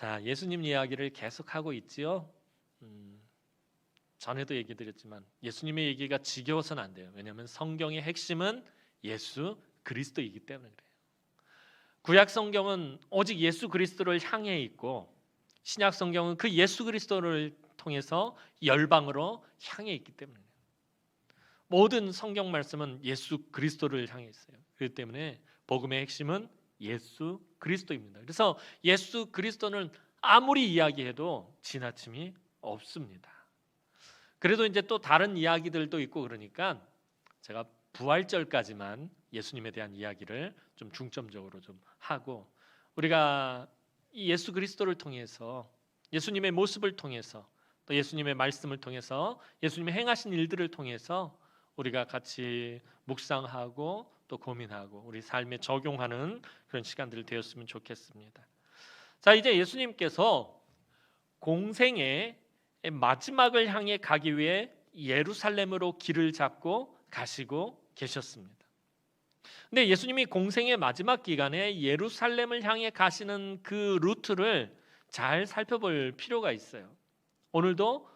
자, 예수님 이야기를 계속하고 있지요. 전에도 얘기 드렸지만 예수님의 얘기가 지겨워서는 안 돼요. 왜냐하면 성경의 핵심은 예수 그리스도이기 때문에 그래요. 구약 성경은 오직 예수 그리스도를 향해 있고, 신약 성경은 그 예수 그리스도를 통해서 열방으로 향해 있기 때문에 모든 성경 말씀은 예수 그리스도를 향해 있어요. 그렇기 때문에 복음의 핵심은 예수 그리스도입니다. 그래서 예수 그리스도는 아무리 이야기해도 지나침이 없습니다. 그래도 이제 또 다른 이야기들도 있고 그러니까 제가 부활절까지만 예수님에 대한 이야기를 좀 중점적으로 좀 하고, 우리가 이 예수 그리스도를 통해서, 예수님의 모습을 통해서, 또 예수님의 말씀을 통해서, 예수님의 행하신 일들을 통해서 우리가 같이 묵상하고 또 고민하고 우리 삶에 적용하는 그런 시간들이 되었으면 좋겠습니다. 자, 이제 예수님께서 공생의 마지막을 향해 가기 위해 예루살렘으로 길을 잡고 가시고 계셨습니다. 근데 예수님이 공생의 마지막 기간에 예루살렘을 향해 가시는 그 루트를 잘 살펴볼 필요가 있어요. 오늘도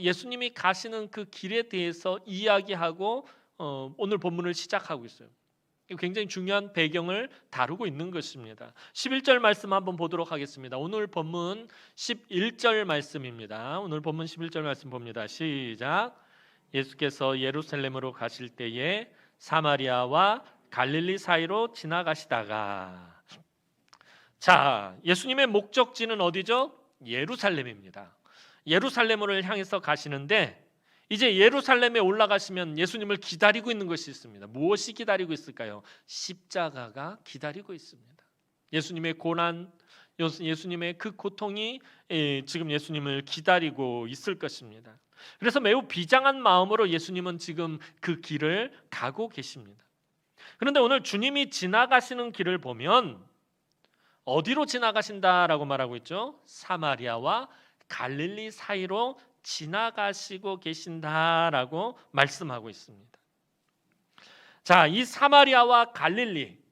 예수님이 가시는 그 길에 대해서 이야기하고 오늘 본문을 시작하고 있어요. 굉장히 중요한 배경을 다루고 있는 것입니다. 11절 말씀 한번 보도록 하겠습니다. 오늘 본문 11절 말씀입니다. 오늘 본문 11절 말씀 봅니다. 시작. 예수께서 예루살렘으로 가실 때에 사마리아와 갈릴리 사이로 지나가시다가, 자, 예수님의 목적지는 어디죠? 예루살렘입니다. 예루살렘을 향해서 가시는데, 이제 예루살렘에 올라가시면 예수님을 기다리고 있는 것이 있습니다. 무엇이 기다리고 있을까요? 십자가가 기다리고 있습니다. 예수님의 고난, 예수님의 그 고통이 지금 예수님을 기다리고 있을 것입니다. 그래서 매우 비장한 마음으로 예수님은 지금 그 길을 가고 계십니다. 그런데 오늘 주님이 지나가시는 길을 보면 어디로 지나가신다라고 말하고 있죠? 사마리아와 갈릴리 사이로 지나가시고 계신다라고 말씀하고 있습니다. 자, 이 사마리아와 갈릴리,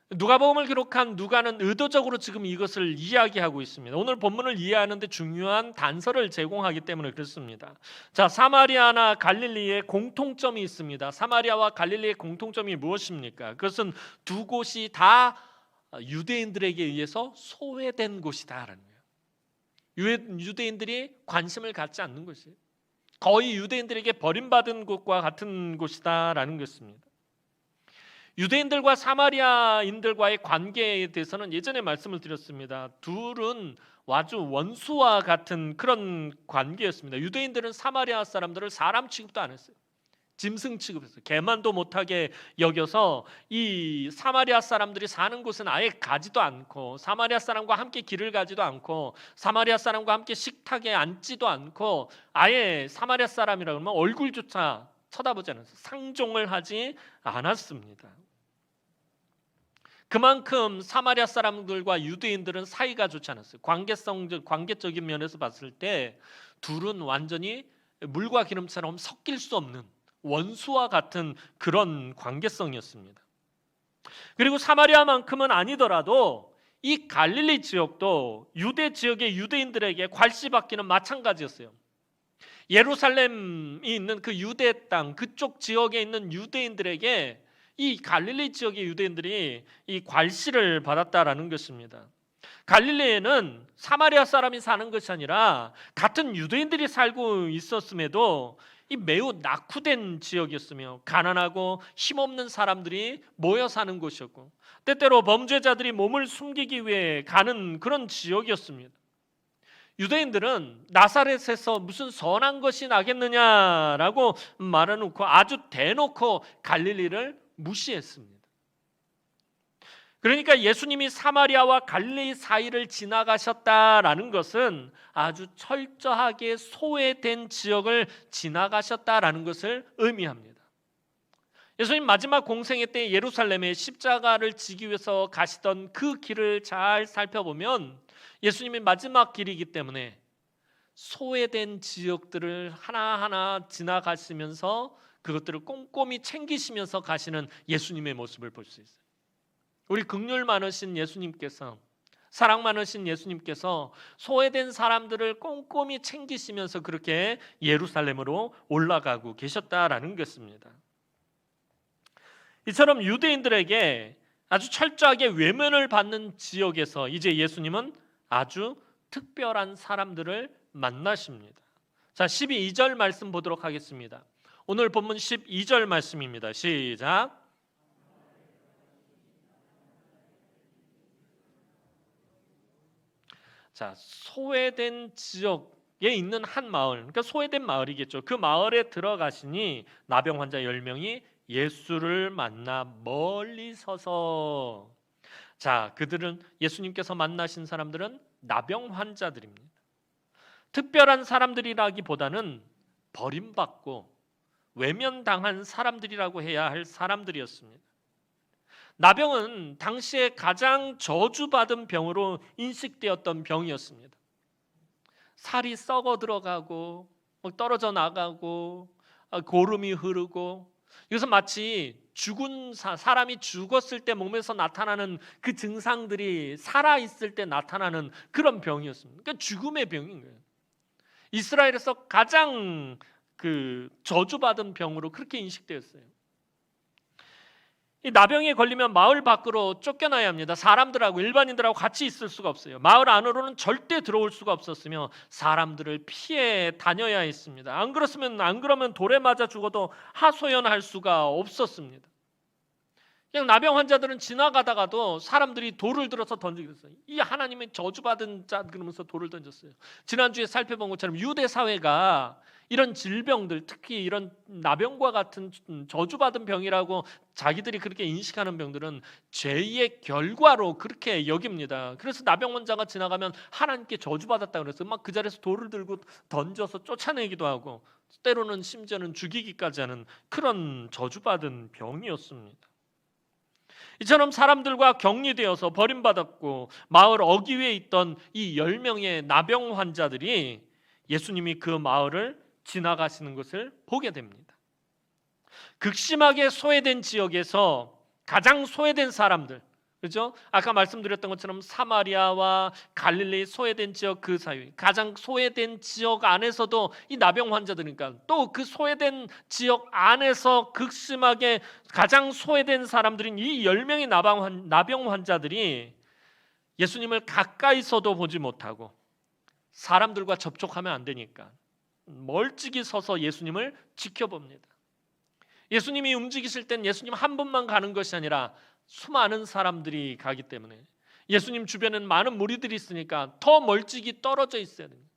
누가복음을 기록한 누가는 의도적으로 지금 이것을 이야기하고 있습니다. 오늘 본문을 이해하는 데 중요한 단서를 제공하기 때문에 그렇습니다. 자, 사마리아나 갈릴리에 공통점이 있습니다. 사마리아와 갈릴리의 공통점이 무엇입니까? 그것은 두 곳이 다 유대인들에게 의해서 소외된 곳이다라는 거예요. 유대인들이 관심을 갖지 않는 것이에요. 거의 유대인들에게 버림받은 곳과 같은 곳이다라는 것입니다. 유대인들과 사마리아인들과의 관계에 대해서는 예전에 말씀을 드렸습니다. 둘은 아주 원수와 같은 그런 관계였습니다. 유대인들은 사마리아 사람들을 사람 취급도 안 했어요. 짐승 취급했어요. 개만도 못하게 여겨서 이 사마리아 사람들이 사는 곳은 아예 가지도 않고, 사마리아 사람과 함께 길을 가지도 않고, 사마리아 사람과 함께 식탁에 앉지도 않고, 아예 사마리아 사람이라고 하면 얼굴조차 쳐다보지 않았어요. 상종을 하지 않았습니다. 그만큼 사마리아 사람들과 유대인들은 사이가 좋지 않았어요. 관계적인 면에서 봤을 때 둘은 완전히 물과 기름처럼 섞일 수 없는 원수와 같은 그런 관계성이었습니다. 그리고 사마리아만큼은 아니더라도 이 갈릴리 지역도 유대 지역의 유대인들에게 괄시받기는 마찬가지였어요. 예루살렘이 있는 그 유대 땅, 그쪽 지역에 있는 유대인들에게 이 갈릴리 지역의 유대인들이 이 괄시를 받았다라는 것입니다. 갈릴리에는 사마리아 사람이 사는 것이 아니라 같은 유대인들이 살고 있었음에도 이 매우 낙후된 지역이었으며 가난하고 힘없는 사람들이 모여 사는 곳이었고, 때때로 범죄자들이 몸을 숨기기 위해 가는 그런 지역이었습니다. 유대인들은 나사렛에서 무슨 선한 것이 나겠느냐라고 말해놓고 아주 대놓고 갈릴리를 무시했습니다. 그러니까 예수님이 사마리아와 갈릴리 사이를 지나가셨다라는 것은 아주 철저하게 소외된 지역을 지나가셨다라는 것을 의미합니다. 예수님 마지막 공생애 때 예루살렘에 십자가를 지기 위해서 가시던 그 길을 잘 살펴보면 예수님의 마지막 길이기 때문에 소외된 지역들을 하나하나 지나가시면서 그것들을 꼼꼼히 챙기시면서 가시는 예수님의 모습을 볼 수 있어요. 우리 긍휼 많으신 예수님께서 사랑 많으신 예수님께서 소외된 사람들을 꼼꼼히 챙기시면서 그렇게 예루살렘으로 올라가고 계셨다라는 것입니다. 이처럼 유대인들에게 아주 철저하게 외면을 받는 지역에서 이제 예수님은 아주 특별한 사람들을 만나십니다. 자, 12절 말씀 보도록 하겠습니다. 오늘 본문 12절 말씀입니다. 시작. 자, 소외된 지역에 있는 한 마을, 그러니까 소외된 마을이겠죠. 그 마을에 들어가시니 나병 환자 10명이 예수를 만나 멀리 서서, 자, 그들은, 예수님께서 만나신 사람들은 나병 환자들입니다. 특별한 사람들이라기보다는 버림받고 외면당한 사람들이라고 해야 할 사람들이었습니다. 나병은 당시에 가장 저주받은 병으로 인식되었던 병이었습니다. 살이 썩어 들어가고 떨어져 나가고 고름이 흐르고, 이것은 마치 죽은 사람이 죽었을 때 몸에서 나타나는 그 증상들이 살아있을 때 나타나는 그런 병이었습니다. 그러니까 죽음의 병인 거예요. 이스라엘에서 가장 저주받은 병으로 그렇게 인식되었어요. 이 나병에 걸리면 마을 밖으로 쫓겨나야 합니다. 사람들하고 일반인들하고 같이 있을 수가 없어요. 마을 안으로는 절대 들어올 수가 없었으며 사람들을 피해 다녀야 했습니다. 안 그러면 돌에 맞아 죽어도 하소연할 수가 없었습니다. 그냥 나병 환자들은 지나가다가도 사람들이 돌을 들어서 던지게 됐어요. 이 하나님의 저주받은 자 그러면서 돌을 던졌어요. 지난주에 살펴본 것처럼 유대 사회가 이런 질병들, 특히 이런 나병과 같은 저주받은 병이라고 자기들이 그렇게 인식하는 병들은 죄의 결과로 그렇게 여깁니다. 그래서 나병 환자가 지나가면 하나님께 저주받았다 그래서 막 그 자리에서 돌을 들고 던져서 쫓아내기도 하고 때로는 심지어는 죽이기까지 하는 그런 저주받은 병이었습니다. 이처럼 사람들과 격리되어서 버림받았고 마을 어귀에 있던 이 10명의 나병 환자들이 예수님이 그 마을을 지나가시는 것을 보게 됩니다. 극심하게 소외된 지역에서 가장 소외된 사람들, 그렇죠? 아까 말씀드렸던 것처럼 사마리아와 갈릴리 소외된 지역 그 사이, 가장 소외된 지역 안에서도 이 나병 환자들이니까 또 그 소외된 지역 안에서 극심하게 가장 소외된 사람들인 이 10명의 나병 환자들이 예수님을 가까이서도 보지 못하고 사람들과 접촉하면 안 되니까 멀찍이 서서 예수님을 지켜봅니다. 예수님이 움직이실 땐 예수님 한 분만 가는 것이 아니라 수많은 사람들이 가기 때문에 예수님 주변에는 많은 무리들이 있으니까 더 멀찍이 떨어져 있어야 됩니다.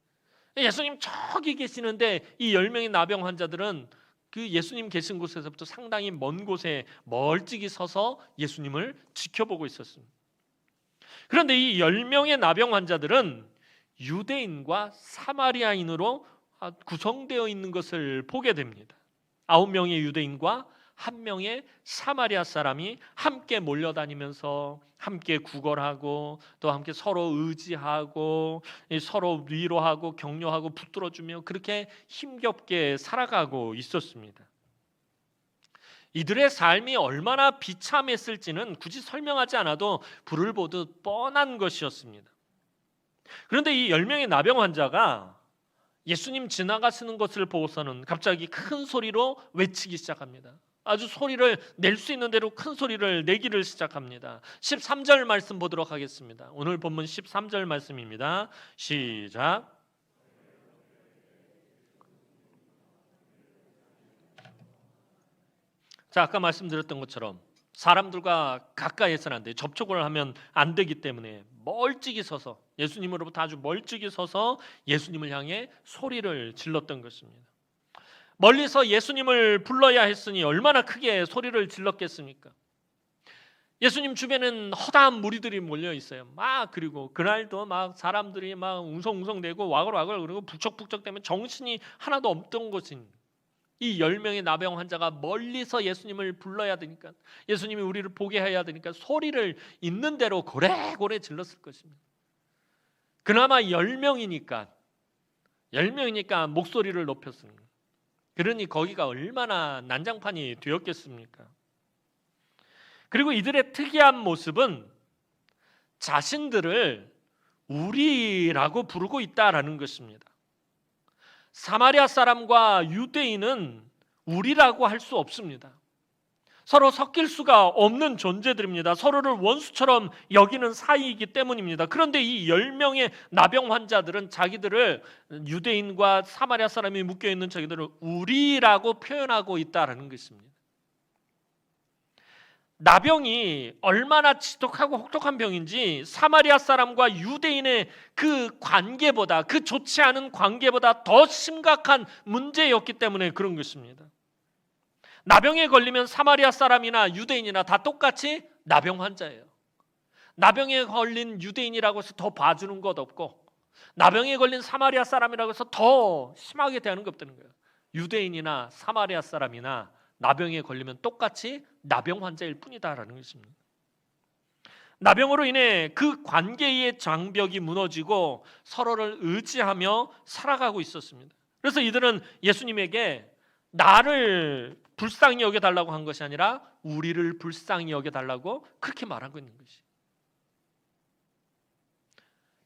예수님 저기 계시는데 이 10명의 나병 환자들은 그 예수님 계신 곳에서부터 상당히 먼 곳에 멀찍이 서서 예수님을 지켜보고 있었습니다. 그런데 이 10명의 나병 환자들은 유대인과 사마리아인으로 구성되어 있는 것을 보게 됩니다. 9명의 유대인과 1명의 사마리아 사람이 함께 몰려다니면서 함께 구걸하고 또 함께 서로 의지하고 서로 위로하고 격려하고 붙들어주며 그렇게 힘겹게 살아가고 있었습니다. 이들의 삶이 얼마나 비참했을지는 굳이 설명하지 않아도 불을 보듯 뻔한 것이었습니다. 그런데 이 10명의 나병 환자가 예수님 지나가시는 것을 보고서는 갑자기 큰 소리로 외치기 시작합니다. 아주 소리를 낼 수 있는 대로 큰 소리를 내기를 시작합니다. 13절 말씀 보도록 하겠습니다. 오늘 본문 13절 말씀입니다. 시작. 자, 아까 말씀드렸던 것처럼 사람들과 가까이에서는 안 돼요. 접촉을 하면 안 되기 때문에 멀찍이 서서 예수님으로부터 아주 멀찍이 서서 예수님을 향해 소리를 질렀던 것입니다. 멀리서 예수님을 불러야 했으니 얼마나 크게 소리를 질렀겠습니까? 예수님 주변에는 허다한 무리들이 몰려 있어요. 그리고 그날도 사람들이 웅성웅성대고 와글와글 그리고 북적북적대면 정신이 하나도 없던 것인 이 10명의 나병 환자가 멀리서 예수님을 불러야 되니까 예수님이 우리를 보게 해야 되니까 소리를 있는 대로 고래고래 질렀을 것입니다. 그나마 10명이니까 목소리를 높였습니다. 그러니 거기가 얼마나 난장판이 되었겠습니까? 그리고 이들의 특이한 모습은 자신들을 우리라고 부르고 있다라는 것입니다. 사마리아 사람과 유대인은 우리라고 할 수 없습니다. 서로 섞일 수가 없는 존재들입니다. 서로를 원수처럼 여기는 사이이기 때문입니다. 그런데 이 10명의 나병 환자들은 자기들을, 유대인과 사마리아 사람이 묶여있는 자기들을 우리라고 표현하고 있다는 것입니다. 나병이 얼마나 지독하고 혹독한 병인지 사마리아 사람과 유대인의 그 관계보다, 그 좋지 않은 관계보다 더 심각한 문제였기 때문에 그런 것입니다. 나병에 걸리면 사마리아 사람이나 유대인이나 다 똑같이 나병 환자예요. 나병에 걸린 유대인이라고 해서 더 봐주는 것 없고, 나병에 걸린 사마리아 사람이라고 해서 더 심하게 대하는 것 없다는 거예요. 유대인이나 사마리아 사람이나 나병에 걸리면 똑같이 나병 환자일 뿐이다라는 것입니다. 나병으로 인해 그 관계의 장벽이 무너지고 서로를 의지하며 살아가고 있었습니다. 그래서 이들은 예수님에게 나를 불쌍히 여겨달라고 한 것이 아니라 우리를 불쌍히 여겨달라고 그렇게 말하고 있는 것이.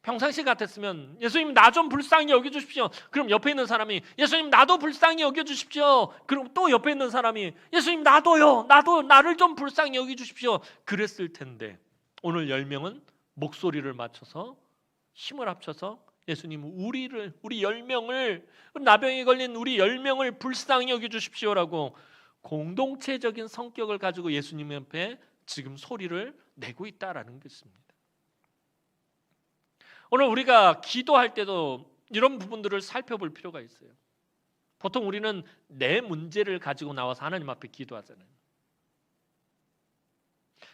평상시 같았으면 예수님 나 좀 불쌍히 여겨주십시오. 그럼 옆에 있는 사람이 예수님 나도 불쌍히 여겨주십시오. 그럼 또 옆에 있는 사람이 예수님 나도요. 나도 나를 좀 불쌍히 여겨주십시오. 그랬을 텐데 오늘 10명은 목소리를 맞춰서 힘을 합쳐서 예수님 우리 10명을, 나병에 걸린 우리 10명을 불쌍히 여겨주십시오라고 공동체적인 성격을 가지고 예수님 옆에 지금 소리를 내고 있다라는 것입니다. 오늘 우리가 기도할 때도 이런 부분들을 살펴볼 필요가 있어요. 보통 우리는 내 문제를 가지고 나와서 하나님 앞에 기도하잖아요.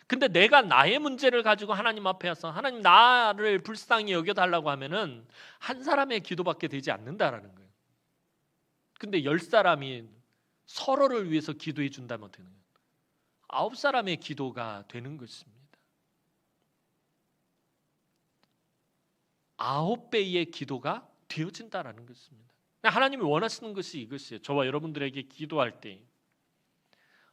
근데 내가 나의 문제를 가지고 하나님 앞에 와서 하나님 나를 불쌍히 여겨달라고 하면은 한 사람의 기도밖에 되지 않는다라는 거예요. 근데 10사람이 서로를 위해서 기도해 준다면 되는 거예요. 9사람의 기도가 되는 것입니다. 9배의 기도가 되어진다라는 것입니다. 하나님이 원하시는 것이 이것이에요. 저와 여러분들에게 기도할 때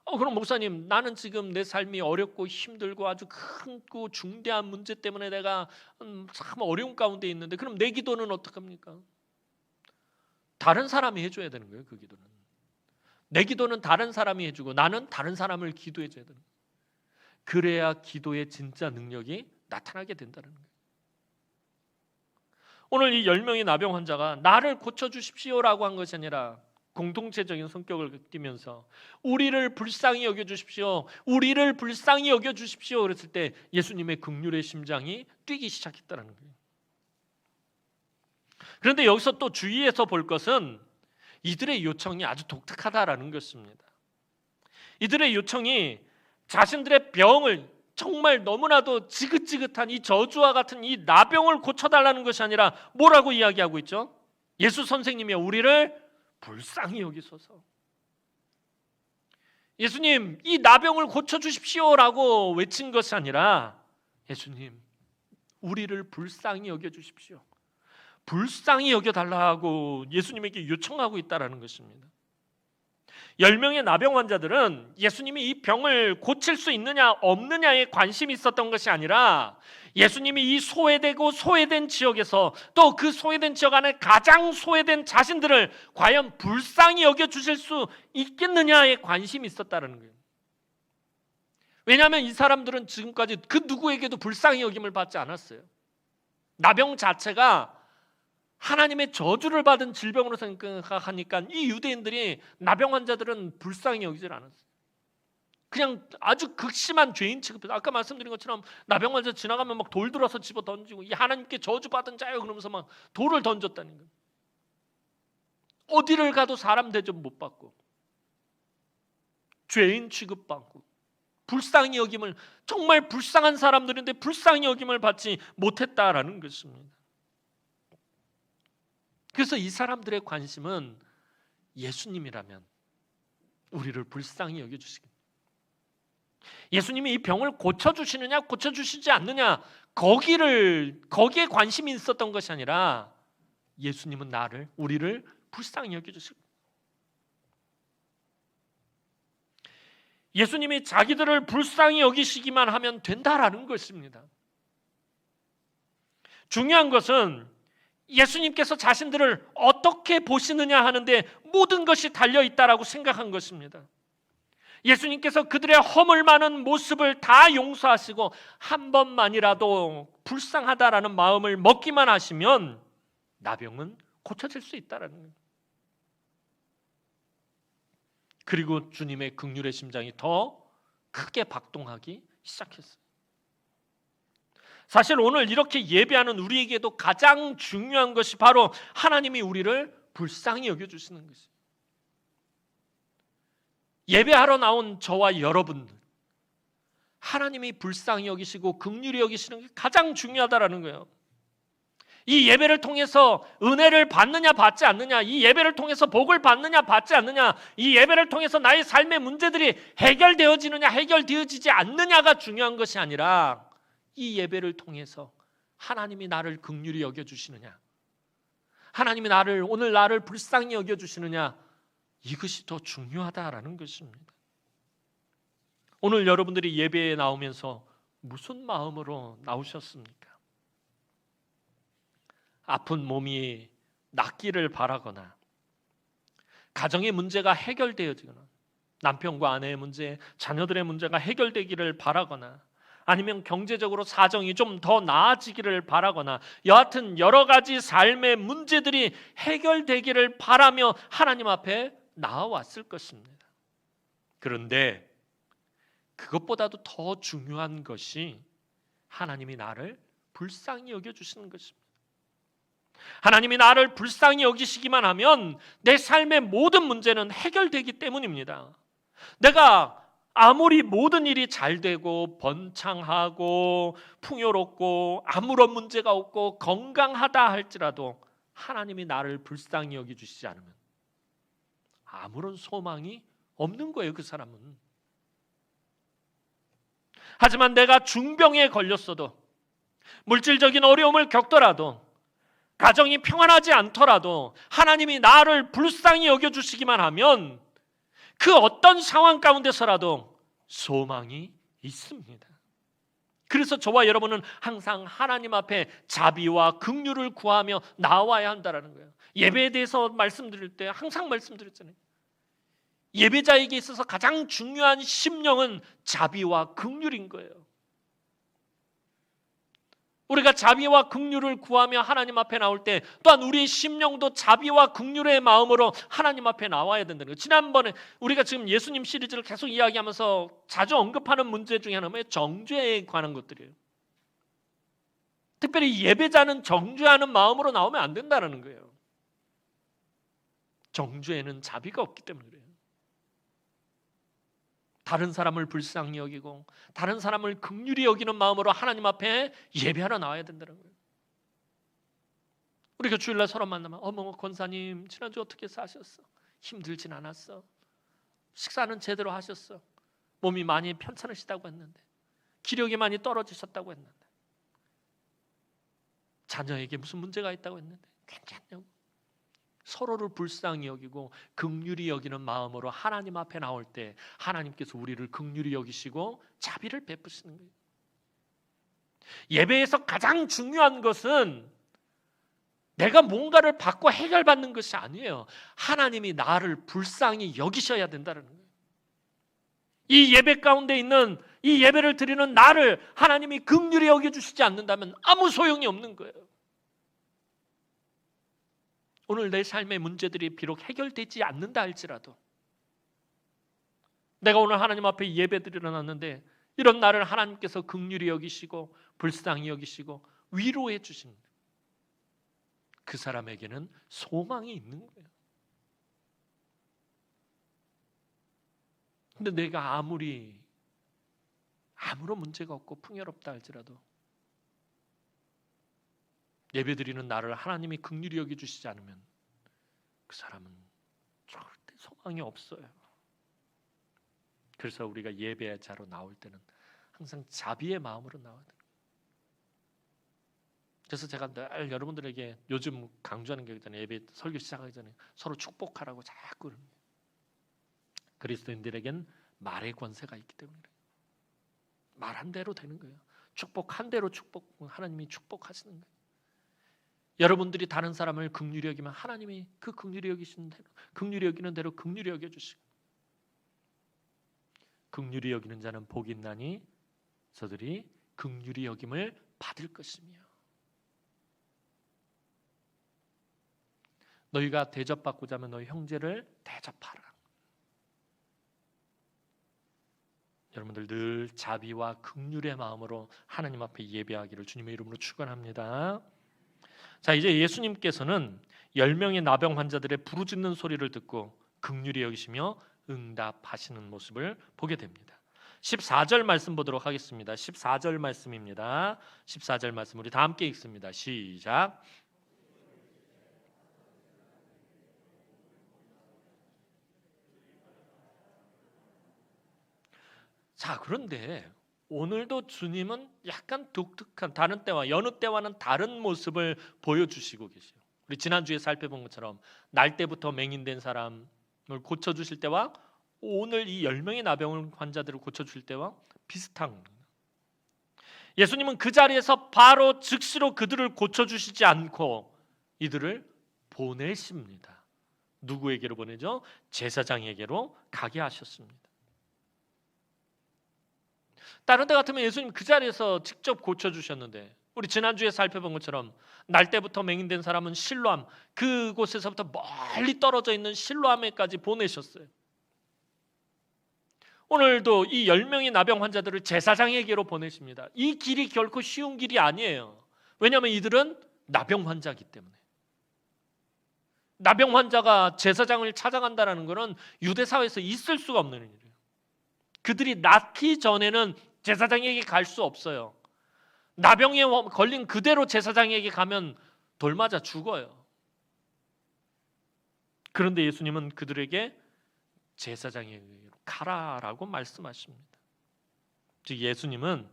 그럼 목사님 나는 지금 내 삶이 어렵고 힘들고 아주 크고 중대한 문제 때문에 내가 참 어려운 가운데 있는데 그럼 내 기도는 어떡합니까? 다른 사람이 해줘야 되는 거예요. 그 기도는. 내 기도는 다른 사람이 해주고 나는 다른 사람을 기도해줘야 되는 거예요. 그래야 기도의 진짜 능력이 나타나게 된다는 거예요. 오늘 이 10명의 나병 환자가 나를 고쳐주십시오라고 한 것이 아니라 공동체적인 성격을 띠면서 우리를 불쌍히 여겨주십시오. 우리를 불쌍히 여겨주십시오. 그랬을 때 예수님의 긍휼의 심장이 뛰기 시작했다는 거예요. 그런데 여기서 또 주의해서 볼 것은 이들의 요청이 아주 독특하다라는 것입니다. 이들의 요청이 자신들의 병을 정말 너무나도 지긋지긋한 이 저주와 같은 이 나병을 고쳐달라는 것이 아니라 뭐라고 이야기하고 있죠? 예수 선생님이 우리를 불쌍히 여기소서. 예수님 이 나병을 고쳐주십시오라고 외친 것이 아니라 예수님 우리를 불쌍히 여겨주십시오. 불쌍히 여겨달라고 예수님에게 요청하고 있다는 것입니다. 10명의 나병 환자들은 예수님이 이 병을 고칠 수 있느냐 없느냐에 관심이 있었던 것이 아니라 예수님이 이 소외되고 소외된 지역에서 또 그 소외된 지역 안에 가장 소외된 자신들을 과연 불쌍히 여겨주실 수 있겠느냐에 관심이 있었다는 거예요. 왜냐하면 이 사람들은 지금까지 그 누구에게도 불쌍히 여김을 받지 않았어요. 나병 자체가 하나님의 저주를 받은 질병으로 생각하니까 이 유대인들이 나병 환자들은 불쌍히 여기질 않았어요. 그냥 아주 극심한 죄인 취급해서 아까 말씀드린 것처럼 나병 환자 지나가면 막 돌 들어서 집어 던지고 이 하나님께 저주받은 자요 그러면서 막 돌을 던졌다는 거예요. 어디를 가도 사람 대접 못 받고 죄인 취급받고 불쌍히 여김을, 정말 불쌍한 사람들인데 불쌍히 여김을 받지 못했다라는 것입니다. 그래서 이 사람들의 관심은 예수님이라면 우리를 불쌍히 여겨주시겠다. 예수님이 이 병을 고쳐주시느냐 고쳐주시지 않느냐 거기에 관심이 있었던 것이 아니라 예수님은 우리를 불쌍히 여겨주시겠다. 예수님이 자기들을 불쌍히 여기시기만 하면 된다라는 것입니다. 중요한 것은 예수님께서 자신들을 어떻게 보시느냐 하는데 모든 것이 달려있다라고 생각한 것입니다. 예수님께서 그들의 허물 많은 모습을 다 용서하시고 한 번만이라도 불쌍하다라는 마음을 먹기만 하시면 나병은 고쳐질 수 있다라는 거예요. 그리고 주님의 긍휼의 심장이 더 크게 박동하기 시작했어요. 사실 오늘 이렇게 예배하는 우리에게도 가장 중요한 것이 바로 하나님이 우리를 불쌍히 여겨주시는 것이에요. 예배하러 나온 저와 여러분들, 하나님이 불쌍히 여기시고 긍휼히 여기시는 게 가장 중요하다라는 거예요. 이 예배를 통해서 은혜를 받느냐 받지 않느냐, 이 예배를 통해서 복을 받느냐 받지 않느냐, 이 예배를 통해서 나의 삶의 문제들이 해결되어지느냐 해결되어지지 않느냐가 중요한 것이 아니라 이 예배를 통해서 하나님이 나를 긍휼히 여겨주시느냐, 하나님이 오늘 나를 불쌍히 여겨주시느냐, 이것이 더 중요하다라는 것입니다. 오늘 여러분들이 예배에 나오면서 무슨 마음으로 나오셨습니까? 아픈 몸이 낫기를 바라거나, 가정의 문제가 해결되어지거나, 남편과 아내의 문제, 자녀들의 문제가 해결되기를 바라거나, 아니면 경제적으로 사정이 좀 더 나아지기를 바라거나, 여하튼 여러 가지 삶의 문제들이 해결되기를 바라며 하나님 앞에 나아왔을 것입니다. 그런데 그것보다도 더 중요한 것이 하나님이 나를 불쌍히 여겨주시는 것입니다. 하나님이 나를 불쌍히 여기시기만 하면 내 삶의 모든 문제는 해결되기 때문입니다. 내가 아무리 모든 일이 잘 되고 번창하고 풍요롭고 아무런 문제가 없고 건강하다 할지라도 하나님이 나를 불쌍히 여겨주시지 않으면 아무런 소망이 없는 거예요, 그 사람은. 하지만 내가 중병에 걸렸어도, 물질적인 어려움을 겪더라도, 가정이 평안하지 않더라도 하나님이 나를 불쌍히 여겨주시기만 하면 그 어떤 상황 가운데서라도 소망이 있습니다. 그래서 저와 여러분은 항상 하나님 앞에 자비와 긍휼을 구하며 나와야 한다는 거예요. 예배에 대해서 말씀드릴 때 항상 말씀드렸잖아요. 예배자에게 있어서 가장 중요한 심령은 자비와 긍휼인 거예요. 우리가 자비와 긍휼을 구하며 하나님 앞에 나올 때 또한 우리의 심령도 자비와 긍휼의 마음으로 하나님 앞에 나와야 된다는 거예요. 지난번에 우리가 지금 예수님 시리즈를 계속 이야기하면서 자주 언급하는 문제 중에 하나는 정죄에 관한 것들이에요. 특별히 예배자는 정죄하는 마음으로 나오면 안 된다는 거예요. 정죄에는 자비가 없기 때문에 그래요. 다른 사람을 불쌍히 여기고 다른 사람을 긍휼히 여기는 마음으로 하나님 앞에 예배하러 나와야 된다는 거예요. 우리가 주일날 서로 만나면 어머 권사님 지난주 어떻게 사셨어? 힘들진 않았어? 식사는 제대로 하셨어? 몸이 많이 편찮으시다고 했는데, 기력이 많이 떨어지셨다고 했는데, 자녀에게 무슨 문제가 있다고 했는데 괜찮냐고. 서로를 불쌍히 여기고 긍휼히 여기는 마음으로 하나님 앞에 나올 때 하나님께서 우리를 긍휼히 여기시고 자비를 베푸시는 거예요. 예배에서 가장 중요한 것은 내가 뭔가를 받고 해결받는 것이 아니에요. 하나님이 나를 불쌍히 여기셔야 된다는 거예요. 이 예배 가운데 있는, 이 예배를 드리는 나를 하나님이 긍휼히 여겨주시지 않는다면 아무 소용이 없는 거예요. 오늘 내 삶의 문제들이 비록 해결되지 않는다 할지라도, 내가 오늘 하나님 앞에 예배 드리러 났는데 이런 나를 하나님께서 긍휼히 여기시고 불쌍히 여기시고 위로해 주십니다. 그 사람에게는 소망이 있는 거예요. 근데 내가 아무런 문제가 없고 풍요롭다 할지라도 예배드리는 나를 하나님이 긍휼히 여겨주시지 않으면 그 사람은 절대 소망이 없어요. 그래서 우리가 예배자로 나올 때는 항상 자비의 마음으로 나와야 돼요. 그래서 제가 늘 여러분들에게 요즘 강조하는 게 있잖아요. 예배 설교 시작하기 전에 서로 축복하라고 자꾸 그럽니다. 그리스도인들에겐 말의 권세가 있기 때문에 말한 대로 되는 거예요. 축복한 대로 하나님이 축복하시는 거예요. 여러분들이 다른 사람을 긍휼히 여기면 하나님이 그 긍휼히 여기시는 대로, 긍휼히 여기는 대로 긍휼히 여겨 주시고, 긍휼히 여기는 자는 복이 있나니 저들이 긍휼히 여김을 받을 것이며. 너희가 대접받고자 하면 너희 형제를 대접하라. 여러분들 늘 자비와 긍휼의 마음으로 하나님 앞에 예배하기를 주님의 이름으로 축원합니다. 자, 이제 예수님께서는 10명의 나병 환자들의 부르짖는 소리를 듣고 긍휼히 여기시며 응답하시는 모습을 보게 됩니다. 14절 말씀 보도록 하겠습니다. 14절 말씀입니다. 14절 말씀 우리 다 함께 읽습니다. 시작. 자, 그런데 오늘도 주님은 약간 독특한, 다른 때와 여느 때와는 다른 모습을 보여주시고 계세요. 우리 지난주에 살펴본 것처럼 날 때부터 맹인된 사람을 고쳐주실 때와 오늘 이 10명의 나병 환자들을 고쳐줄 때와 비슷한 겁니다. 예수님은 그 자리에서 바로 즉시로 그들을 고쳐주시지 않고 이들을 보내십니다. 누구에게로 보내죠? 제사장에게로 가게 하셨습니다. 다른 때 같으면 예수님 그 자리에서 직접 고쳐주셨는데, 우리 지난주에 살펴본 것처럼 날 때부터 맹인된 사람은 실로암, 그곳에서부터 멀리 떨어져 있는 실로암에까지 보내셨어요. 오늘도 이 10명의 나병 환자들을 제사장에게로 보내십니다. 이 길이 결코 쉬운 길이 아니에요. 왜냐하면 이들은 나병 환자이기 때문에. 나병 환자가 제사장을 찾아간다는 것은 유대 사회에서 있을 수가 없는 일이에요. 그들이 낫기 전에는 제사장에게 갈 수 없어요. 나병에 걸린 그대로 제사장에게 가면 돌 맞아 죽어요. 그런데 예수님은 그들에게 제사장에게로 가라라고 말씀하십니다. 즉 예수님은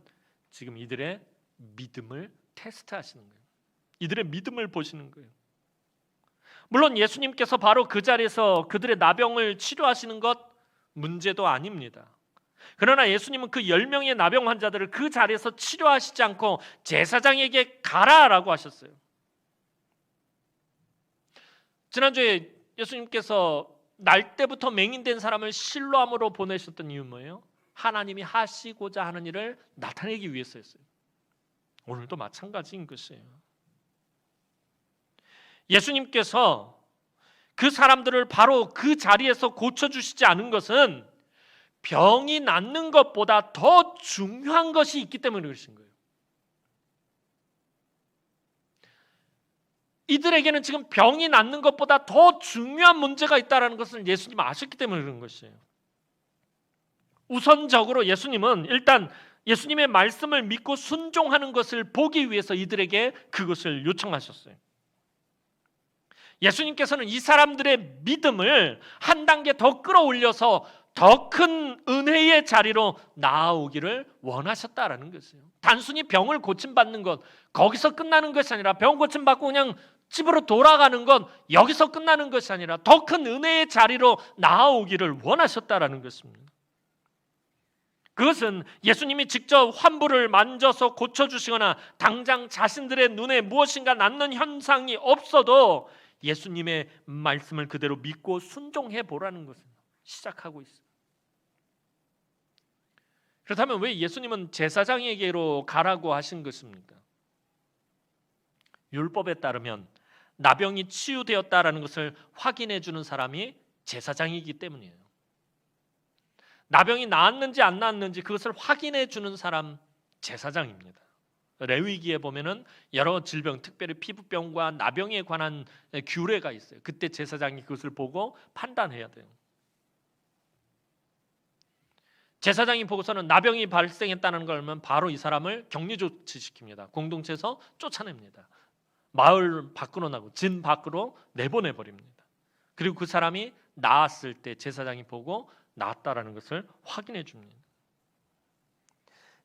지금 이들의 믿음을 테스트하시는 거예요. 이들의 믿음을 보시는 거예요. 물론 예수님께서 바로 그 자리에서 그들의 나병을 치료하시는 것 문제도 아닙니다. 그러나 예수님은 그 10명의 나병 환자들을 그 자리에서 치료하시지 않고 제사장에게 가라라고 하셨어요. 지난주에 예수님께서 날 때부터 맹인된 사람을 실로암으로 보내셨던 이유는 뭐예요? 하나님이 하시고자 하는 일을 나타내기 위해서였어요. 오늘도 마찬가지인 것이에요. 예수님께서 그 사람들을 바로 그 자리에서 고쳐주시지 않은 것은 병이 낫는 것보다 더 중요한 것이 있기 때문에 그러신 거예요. 이들에게는 지금 병이 낫는 것보다 더 중요한 문제가 있다는 것을 예수님은 아셨기 때문에 그런 것이에요. 우선적으로 예수님은 일단 예수님의 말씀을 믿고 순종하는 것을 보기 위해서 이들에게 그것을 요청하셨어요. 예수님께서는 이 사람들의 믿음을 한 단계 더 끌어올려서 더 큰 은혜의 자리로 나아오기를 원하셨다라는 것이에요. 단순히 병을 고침받는 것, 거기서 끝나는 것이 아니라 병 고침받고 그냥 집으로 돌아가는 건 여기서 끝나는 것이 아니라 더 큰 은혜의 자리로 나아오기를 원하셨다라는 것입니다. 그것은 예수님이 직접 환부를 만져서 고쳐주시거나 당장 자신들의 눈에 무엇인가 낫는 현상이 없어도 예수님의 말씀을 그대로 믿고 순종해 보라는 것을 시작하고 있어요. 그렇다면 왜 예수님은 제사장에게로 가라고 하신 것입니까? 율법에 따르면 나병이 치유되었다라는 것을 확인해 주는 사람이 제사장이기 때문이에요. 나병이 나았는지 안 나았는지 그것을 확인해 주는 사람 제사장입니다. 레위기에 보면은 여러 질병, 특별히 피부병과 나병에 관한 규례가 있어요. 그때 제사장이 그것을 보고 판단해야 돼요. 제사장이 보고서는 나병이 발생했다는 걸 알면 바로 이 사람을 격리 조치시킵니다. 공동체에서 쫓아냅니다. 마을 밖으로 나고 진 밖으로 내보내버립니다. 그리고 그 사람이 나았을 때 제사장이 보고 나았다라는 것을 확인해 줍니다.